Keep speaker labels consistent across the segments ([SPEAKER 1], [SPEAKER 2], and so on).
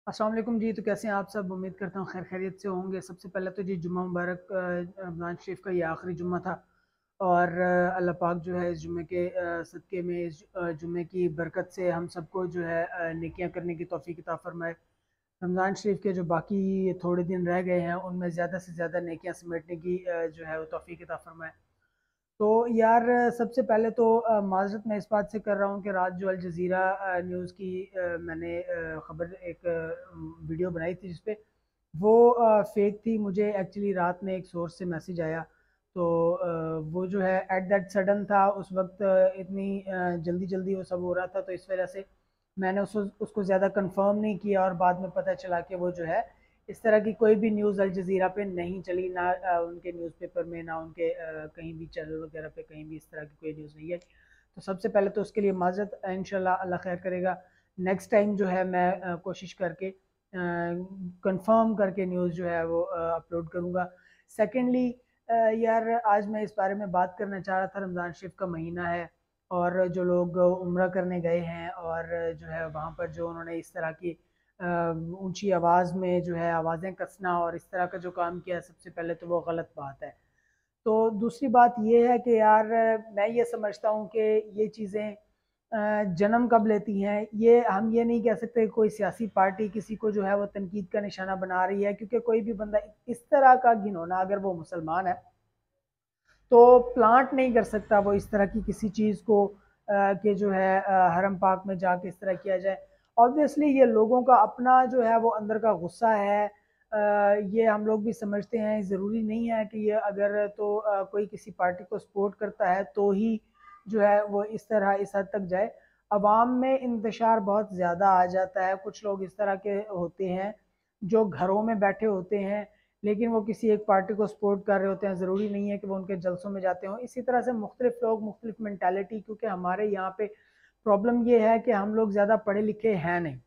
[SPEAKER 1] अस्सलाम वालेकुम जी। तो कैसे हैं आप सब? उम्मीद करता हूँ खैर खैरियत से होंगे। सबसे पहले तो जी जुम्मा मुबारक। रमज़ान शरीफ का ये आखिरी जुम्मा था और अल्लाह पाक जो है इस जुम्मे के सदक़े में इस जुम्मे की बरकत से हम सबको जो है नेकियां करने की तौफ़ीक अता फ़रमाए। रमज़ान शरीफ के जो बाकी थोड़े दिन रह गए हैं उनमें ज़्यादा से ज़्यादा नेकियां समेटने की जो है वो तौफ़ीक अता फ़रमाए। तो यार सबसे पहले तो माज़रत मैं इस बात से कर रहा हूँ कि रात जो अल जज़ीरा न्यूज़ की मैंने ख़बर एक वीडियो बनाई थी जिसपे वो फेक थी। मुझे एक्चुअली रात में एक सोर्स से मैसेज आया तो वो जो है एट दैट सडन था उस वक्त। इतनी जल्दी जल्दी वो सब हो रहा था तो इस वजह से मैंने उसको ज़्यादा कंफर्म नहीं किया और बाद में पता चला कि वो जो है इस तरह की कोई भी न्यूज़ अल जज़ीरा पे नहीं चली, ना उनके न्यूज़पेपर में, ना उनके कहीं भी चैनल वगैरह पे कहीं भी इस तरह की कोई न्यूज़ नहीं है। तो सबसे पहले तो उसके लिए माज़रत, इंशाल्लाह अल्लाह खैर करेगा। नेक्स्ट टाइम जो है मैं कोशिश करके कंफर्म करके न्यूज़ जो है वो अपलोड करूँगा। सेकेंडली यार आज मैं इस बारे में बात करना चाह रहा था। रमज़ान शरीफ का महीना है और जो लोग उम्रा करने गए हैं और जो है वहाँ पर जो उन्होंने इस तरह की ऊंची आवाज़ में जो है आवाज़ें कसना और इस तरह का जो काम किया, सबसे पहले तो वो गलत बात है। तो दूसरी बात ये है कि यार मैं ये समझता हूँ कि ये चीज़ें जन्म कब लेती हैं, ये हम ये नहीं कह सकते कोई सियासी पार्टी किसी को जो है वो तनकीद का निशाना बना रही है, क्योंकि कोई भी बंदा इस तरह का घिनौना, अगर वो मुसलमान है तो प्लांट नहीं कर सकता वो इस तरह की किसी चीज़ को कि जो है हरम पाक में जाके इस तरह किया जाए। ऑब्वियसली ये लोगों का अपना जो है वो अंदर का गुस्सा है। ये हम लोग भी समझते हैं, ज़रूरी नहीं है कि ये अगर तो कोई किसी पार्टी को सपोर्ट करता है तो ही जो है वो इस तरह इस हद तक जाए। अवाम में इंतशार बहुत ज़्यादा आ जाता है। कुछ लोग इस तरह के होते हैं जो घरों में बैठे होते हैं लेकिन वो किसी एक पार्टी को सपोर्ट कर रहे होते हैं। ज़रूरी नहीं है कि वो उनके जलसों में जाते हों। इसी तरह से मुख्तलिफ लोग, मुख्तलिफ मैंटालिटी, क्योंकि हमारे यहाँ पे प्रॉब्लम ये है कि हम लोग ज़्यादा पढ़े लिखे हैं नहीं।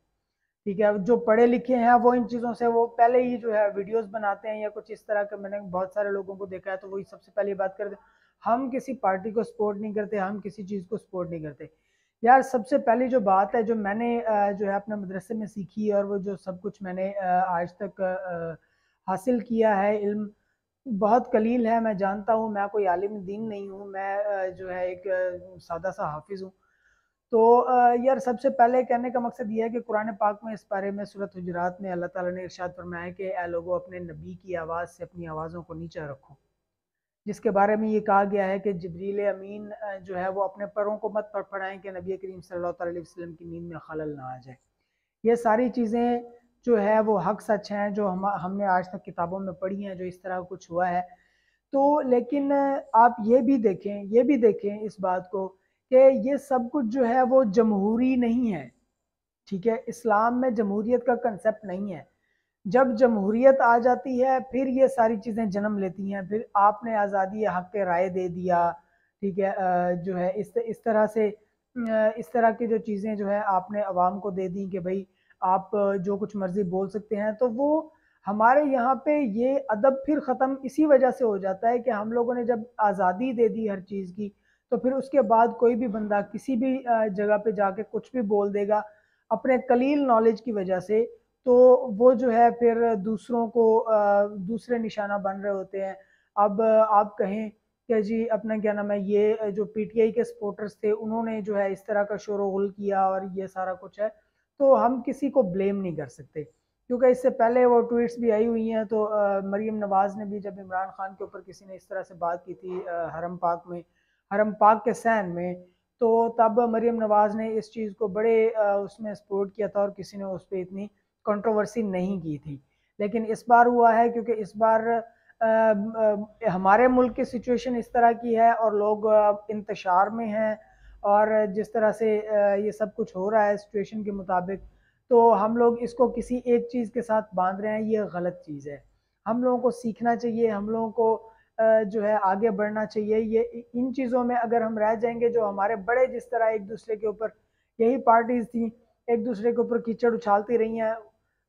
[SPEAKER 1] ठीक है, जो पढ़े लिखे हैं वो इन चीज़ों से वो पहले ही जो है वीडियोस बनाते हैं या कुछ इस तरह का। मैंने बहुत सारे लोगों को देखा है तो वही सबसे पहले बात करते हैं, हम किसी पार्टी को सपोर्ट नहीं करते, हम किसी चीज़ को सपोर्ट नहीं करते। यार सबसे पहली जो बात है जो मैंने जो है अपने मदरसे में सीखी और वो जो सब कुछ मैंने आज तक हासिल किया है, इल्म बहुत कलील है। मैं जानता हूँ मैं कोई आलिम दीन नहीं हूँ, मैं जो है एक सादा सा हाफिज़ हूँ। तो यार सबसे पहले कहने का मकसद ये है कि कुरान पाक में इस बारे में सूरत हुजरात में अल्लाह ताला ने इरशाद फरमाया है कि ए लोगों, अपने नबी की आवाज़ से अपनी आवाज़ों को नीचा रखो, जिसके बारे में ये कहा गया है कि जिब्रील अमीन जो है वो अपने पैरों को मत फड़फड़ाएं कि नबी करीम सल्लल्लाहु अलैहि वसल्लम की नींद में खलल ना आ जाए। ये सारी चीज़ें जो है वो हक सच हैं जो हमने आज तक किताबों में पढ़ी हैं, जो इस तरह कुछ हुआ है। तो लेकिन आप ये भी देखें इस बात को कि ये सब कुछ जो है वो जमहूरी नहीं है। ठीक है, इस्लाम में जमहूरियत का कंसेप्ट नहीं है। जब जमहूरियत आ जाती है फिर ये सारी चीज़ें जन्म लेती हैं। फिर आपने आज़ादी हक राय दे दिया। ठीक है, जो है इस तरह से इस तरह की जो चीज़ें जो है आपने अवाम को दे दी कि भाई आप जो कुछ मर्जी बोल सकते हैं। तो वो हमारे यहाँ पे ये अदब फिर ख़त्म इसी वजह से हो जाता है कि हम लोगों ने जब आज़ादी दे दी हर चीज़ की, तो फिर उसके बाद कोई भी बंदा किसी भी जगह पे जाके कुछ भी बोल देगा अपने कलील नॉलेज की वजह से। तो वो जो है फिर दूसरों को दूसरे निशाना बन रहे होते हैं। अब आप कहें कि जी अपना क्या नाम है, ये जो पीटीआई के सपोर्टर्स थे उन्होंने जो है इस तरह का शोरगुल किया और ये सारा कुछ है, तो हम किसी को ब्लेम नहीं कर सकते, क्योंकि इससे पहले वो ट्वीट्स भी आई हुई हैं। तो मरीम नवाज ने भी, जब इमरान खान के ऊपर किसी ने इस तरह से बात की थी हरम पाक में, हरम पाक के सैन में, तो तब मरीम नवाज ने इस चीज़ को बड़े उसमें सपोर्ट किया था और किसी ने उस पर इतनी कंट्रोवर्सी नहीं की थी। लेकिन इस बार हुआ है क्योंकि इस बार हमारे मुल्क की सिचुएशन इस तरह की है और लोग इंतशार में हैं और जिस तरह से ये सब कुछ हो रहा है सिचुएशन के मुताबिक, तो हम लोग इसको किसी एक चीज़ के साथ बांध रहे हैं। ये गलत चीज़ है। हम लोगों को सीखना चाहिए, हम लोगों को जो है आगे बढ़ना चाहिए। ये इन चीज़ों में अगर हम रह जाएंगे, जो हमारे बड़े जिस तरह एक दूसरे के ऊपर, यही पार्टीज थी एक दूसरे के ऊपर कीचड़ उछालती रही हैं,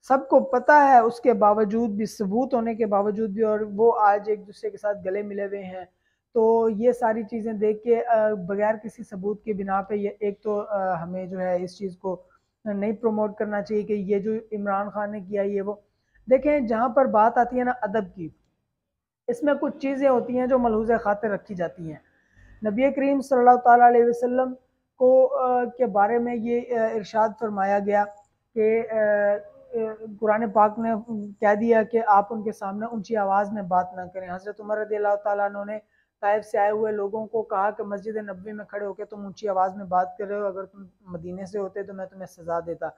[SPEAKER 1] सबको पता है, उसके बावजूद भी, सबूत होने के बावजूद भी, और वो आज एक दूसरे के साथ गले मिले हुए हैं। तो ये सारी चीज़ें देख के बगैर किसी सबूत के बिना पे ये एक तो हमें जो है इस चीज़ को नहीं प्रमोट करना चाहिए कि ये जो इमरान खान ने किया ये वो। देखें, जहाँ पर बात आती है ना अदब की, इसमें कुछ चीज़ें होती हैं जो मलहूज़ खातिर रखी जाती हैं। नबी करीम सल्लल्लाहु ताला अलैहि वसल्लम को के बारे में ये इरशाद फरमाया गया कि कुरान पाक ने कह दिया कि आप उनके सामने ऊंची आवाज़ में बात ना करें। हज़रत उमर रज़ियल्लाहु ताला अन्हु ने ताइफ से आए हुए लोगों को कहा कि मस्जिद नबवी में खड़े होकर तुम ऊंची आवाज़ में बात कर रहे हो, अगर तुम मदीने से होते तो मैं तुम्हें सज़ा देता।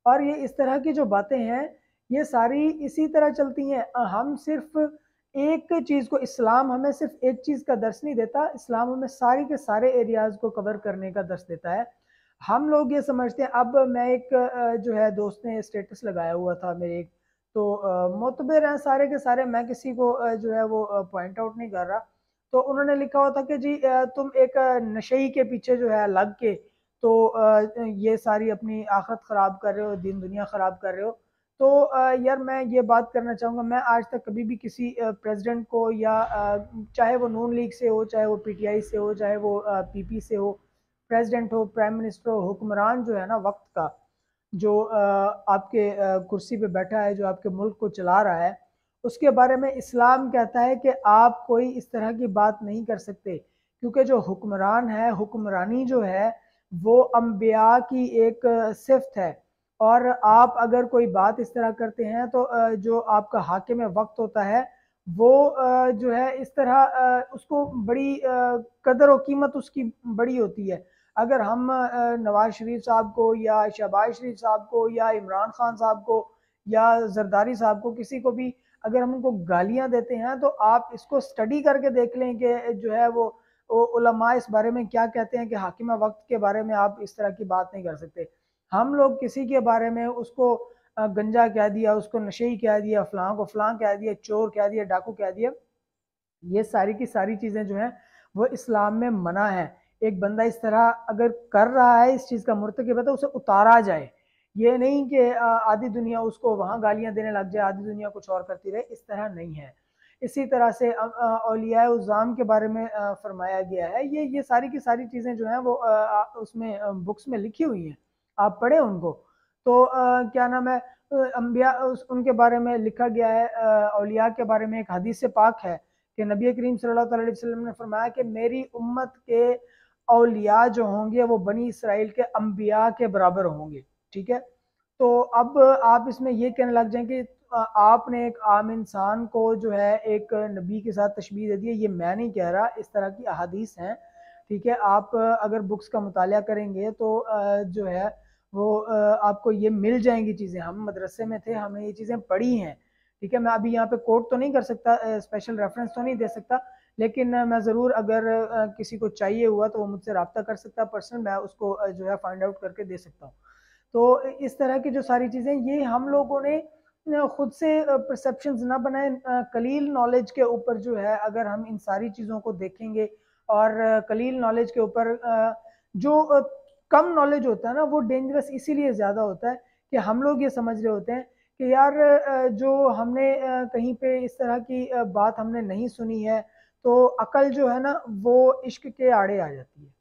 [SPEAKER 1] और ये इस तरह की जो बातें हैं ये सारी इसी तरह चलती हैं। हम सिर्फ एक चीज़ को, इस्लाम हमें सिर्फ एक चीज़ का दर्श नहीं देता, इस्लाम हमें सारी के सारे एरियाज़ को कवर करने का दर्श देता है। हम लोग ये समझते हैं, अब मैं एक जो है दोस्त ने स्टेटस लगाया हुआ था मेरे एक, तो मोतबर हैं सारे के सारे, मैं किसी को जो है वो पॉइंट आउट नहीं कर रहा। तो उन्होंने लिखा हुआ था कि जी तुम एक नशेई के पीछे जो है लग के तो ये सारी अपनी आखिरत ख़राब कर रहे हो, दीन दुनिया ख़राब कर रहे हो। तो यार मैं ये बात करना चाहूँगा, मैं आज तक कभी भी किसी प्रेसिडेंट को या चाहे वो नून लीग से हो, चाहे वो पीटीआई से हो, चाहे वो पीपी से हो, प्रेसिडेंट हो, प्राइम मिनिस्टर हो, हुक्मरान जो है ना वक्त का, जो आपके कुर्सी पे बैठा है, जो आपके मुल्क को चला रहा है, उसके बारे में इस्लाम कहता है कि आप कोई इस तरह की बात नहीं कर सकते, क्योंकि जो हुक्मरान है, हुक्मरानी जो है वो अम्बिया की एक सिफ्त है। और आप अगर कोई बात इस तरह करते हैं तो जो आपका हाकिम वक्त होता है वो जो है इस तरह उसको बड़ी कदर और कीमत उसकी बड़ी होती है। अगर हम नवाज शरीफ साहब को या शहबाज शरीफ साहब को या इमरान खान साहब को या जरदारी साहब को, किसी को भी अगर हम उनको गालियां देते हैं तो आप इसको स्टडी करके देख लें कि जो है वो उलमा इस बारे में क्या कहते हैं कि हाकिम वक्त के बारे में आप इस तरह की बात नहीं कर सकते। हम लोग किसी के बारे में उसको गंजा कह दिया, उसको नशेई कह दिया, फलां को फलां कह दिया, चोर कह दिया, डाकू कह दिया, ये सारी की सारी चीज़ें जो हैं वो इस्लाम में मना है। एक बंदा इस तरह अगर कर रहा है, इस चीज़ का मुर्तकिब है, तो उसे उतारा जाए। ये नहीं कि आधी दुनिया उसको वहाँ गालियाँ देने लग जाए, आधी दुनिया कुछ और करती रहे, इस तरह नहीं है। इसी तरह से औलियाए उज़्ज़ाम के बारे में फरमाया गया है। ये सारी की सारी चीज़ें जो हैं वो उसमें बुक्स में लिखी हुई हैं, आप पढ़ें उनको। तो क्या नाम है, अम्बिया उनके बारे में लिखा गया है, औलिया के बारे में एक हदीस से पाक है कि नबी करीम सल्लल्लाहु अलैहि वसल्लम ने फरमाया कि मेरी उम्मत के औलिया जो होंगे वो बनी इसराइल के अम्बिया के बराबर होंगे। ठीक है, तो अब आप इसमें ये कहने लग जाएं कि आपने एक आम इंसान को जो है एक नबी के साथ तशबीह दे दी है। ये मैं नहीं कह रहा, इस तरह की अहादीस हैं। ठीक है, आप अगर बुक्स का मुताला करेंगे तो जो है वो आपको ये मिल जाएंगी चीज़ें। हम मदरसे में थे, हमने ये चीज़ें पढ़ी हैं। ठीक है, मैं अभी यहाँ पे कोट तो नहीं कर सकता, स्पेशल रेफरेंस तो नहीं दे सकता, लेकिन मैं ज़रूर अगर किसी को चाहिए हुआ तो वो मुझसे रब्ता कर सकता है पर्सनल, मैं उसको जो है फाइंड आउट करके दे सकता हूँ। तो इस तरह की जो सारी चीज़ें, ये हम लोगों ने खुद से परसेप्शंस ना बनाए। कलील नॉलेज के ऊपर जो है अगर हम इन सारी चीज़ों को देखेंगे, और कलील नॉलेज के ऊपर जो कम नॉलेज होता है ना वो डेंजरस इसीलिए ज़्यादा होता है कि हम लोग ये समझ रहे होते हैं कि यार जो हमने कहीं पे इस तरह की बात हमने नहीं सुनी है, तो अकल जो है ना वो इश्क के आड़े आ जाती है।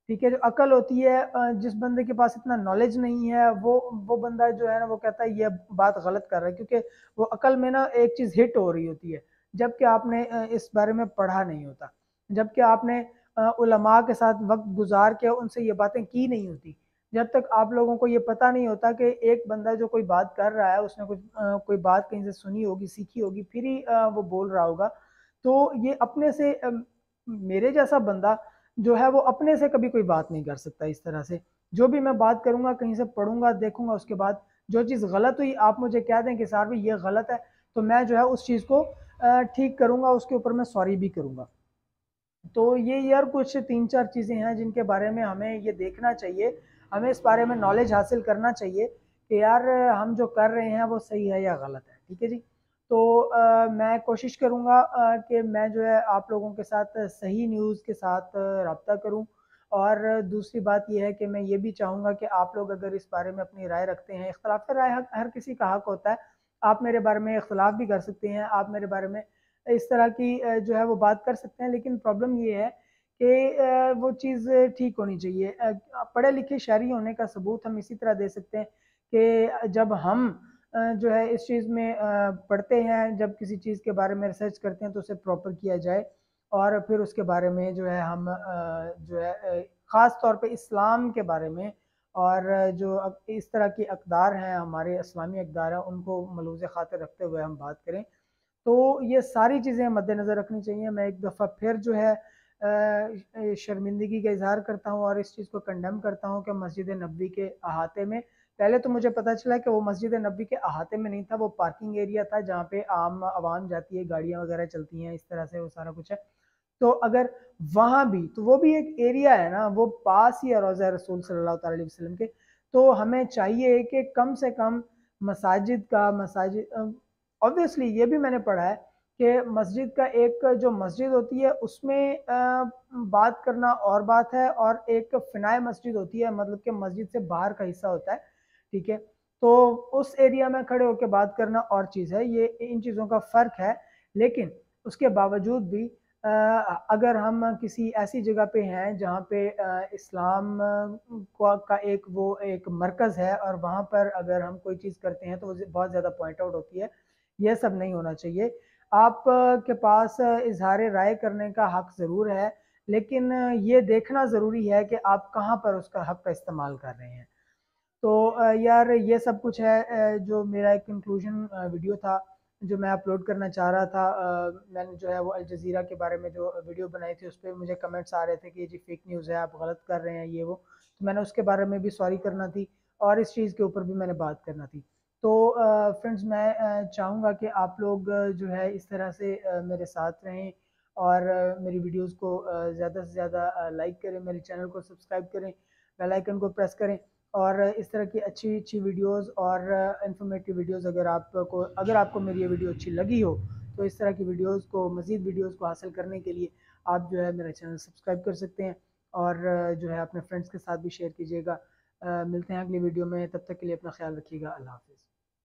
[SPEAKER 1] ठीक है, जो अकल होती है, जिस बंदे के पास इतना नॉलेज नहीं है वो बंदा जो है ना वो कहता है ये बात गलत कर रहा है, क्योंकि वो अकल में ना एक चीज़ हिट हो रही होती है, जबकि आपने इस बारे में पढ़ा नहीं होता, जबकि आपने उलमा के साथ वक्त गुजार के उनसे ये बातें की नहीं होती। जब तक आप लोगों को ये पता नहीं होता कि एक बंदा जो कोई बात कर रहा है उसने कुछ कोई बात कहीं से सुनी होगी, सीखी होगी, फिर ही वो बोल रहा होगा। तो ये अपने से मेरे जैसा बंदा जो है वो अपने से कभी कोई बात नहीं कर सकता इस तरह से। जो भी मैं बात करूंगा कहीं से पढ़ूंगा, देखूंगा, उसके बाद जो चीज़ गलत हुई आप मुझे कह दें कि साहब ये गलत है, तो मैं जो है उस चीज़ को ठीक करूंगा, उसके ऊपर मैं सॉरी भी करूंगा। तो ये यार कुछ तीन चार चीज़ें हैं जिनके बारे में हमें ये देखना चाहिए, हमें इस बारे में नॉलेज हासिल करना चाहिए कि यार हम जो कर रहे हैं वो सही है या गलत है। ठीक है जी। तो मैं कोशिश करूँगा कि मैं जो है आप लोगों के साथ सही न्यूज़ के साथ रब्ता करूँ। और दूसरी बात ये है कि मैं ये भी चाहूँगा कि आप लोग अगर इस बारे में अपनी राय रखते हैं, इख्तलाफ राय हर किसी का हक होता है, आप मेरे बारे में इख्तलाफ भी कर सकते हैं, आप मेरे बारे में इस तरह की जो है वो बात कर सकते हैं। लेकिन प्रॉब्लम ये है कि वो चीज़ ठीक होनी चाहिए। पढ़े लिखे शहरी होने का सबूत हम इसी तरह दे सकते हैं कि जब हम जो है इस चीज़ में पढ़ते हैं, जब किसी चीज़ के बारे में रिसर्च करते हैं तो उसे प्रॉपर किया जाए, और फिर उसके बारे में जो है हम जो है ख़ास तौर पे इस्लाम के बारे में, और जो इस तरह की अक़दार हैं, हमारे इस्लामी अक़दार हैं, उनको मलूज़ ख़ातिर रखते हुए हम बात करें। तो ये सारी चीज़ें मद्देनज़र रखनी चाहिए। मैं एक दफ़ा फिर जो है शर्मिंदगी का इज़हार करता हूँ और इस चीज़ को कंडेम करता हूँ कि मस्जिद नबवी के अहाते में, पहले तो मुझे पता चला कि वो मस्जिद नबवी के अहाते में नहीं था, वो पार्किंग एरिया था जहाँ पे आम आवाम जाती है, गाड़ियाँ वगैरह चलती हैं, इस तरह से वो सारा कुछ है। तो अगर वहाँ भी, तो वो भी एक एरिया है ना, वो पास ही है रोज़ा रसूल सल्लल्लाहु अलैहि वसल्लम के। तो हमें चाहिए कि कम से कम मसाजिद ऑब्वियसली ये भी मैंने पढ़ा है कि मस्जिद का एक जो मस्जिद होती है उसमें बात करना और बात है, और एक फिनाय मस्जिद होती है, मतलब कि मस्जिद से बाहर का हिस्सा होता है, ठीक है। तो उस एरिया में खड़े होकर बात करना और चीज़ है, ये इन चीज़ों का फ़र्क है। लेकिन उसके बावजूद भी अगर हम किसी ऐसी जगह पे हैं जहाँ पे इस्लाम का एक मरकज़ है, और वहाँ पर अगर हम कोई चीज़ करते हैं तो वो बहुत ज़्यादा पॉइंट आउट होती है। ये सब नहीं होना चाहिए। आप के पास इज़हार राय करने का हक ज़रूर है, लेकिन ये देखना ज़रूरी है कि आप कहाँ पर उसका हक का इस्तेमाल कर रहे हैं। तो यार ये सब कुछ है जो मेरा एक कंक्लूजन वीडियो था जो मैं अपलोड करना चाह रहा था। मैंने जो है वो अल जज़ीरा के बारे में जो वीडियो बनाई थी उस पे मुझे कमेंट्स आ रहे थे कि ये जी फेक न्यूज़ है, आप गलत कर रहे हैं, ये वो। तो मैंने उसके बारे में भी सॉरी करना थी, और इस चीज़ के ऊपर भी मैंने बात करना थी। तो फ्रेंड्स, मैं चाहूँगा कि आप लोग जो है इस तरह से मेरे साथ रहें, और मेरी वीडियोज़ को ज़्यादा से ज़्यादा लाइक करें, मेरे चैनल को सब्सक्राइब करें, बेल आइकन को प्रेस करें, और इस तरह की अच्छी वीडियोस और इन्फॉर्मेटिव वीडियोस अगर आपको मेरी ये वीडियो अच्छी लगी हो, तो इस तरह की वीडियोस को, मज़ीद वीडियोस को हासिल करने के लिए आप जो है मेरा चैनल सब्सक्राइब कर सकते हैं, और जो है अपने फ्रेंड्स के साथ भी शेयर कीजिएगा। मिलते हैं अगली वीडियो में, तब तक के लिए अपना ख्याल रखिएगा। अल्लाह हाफ़िज़।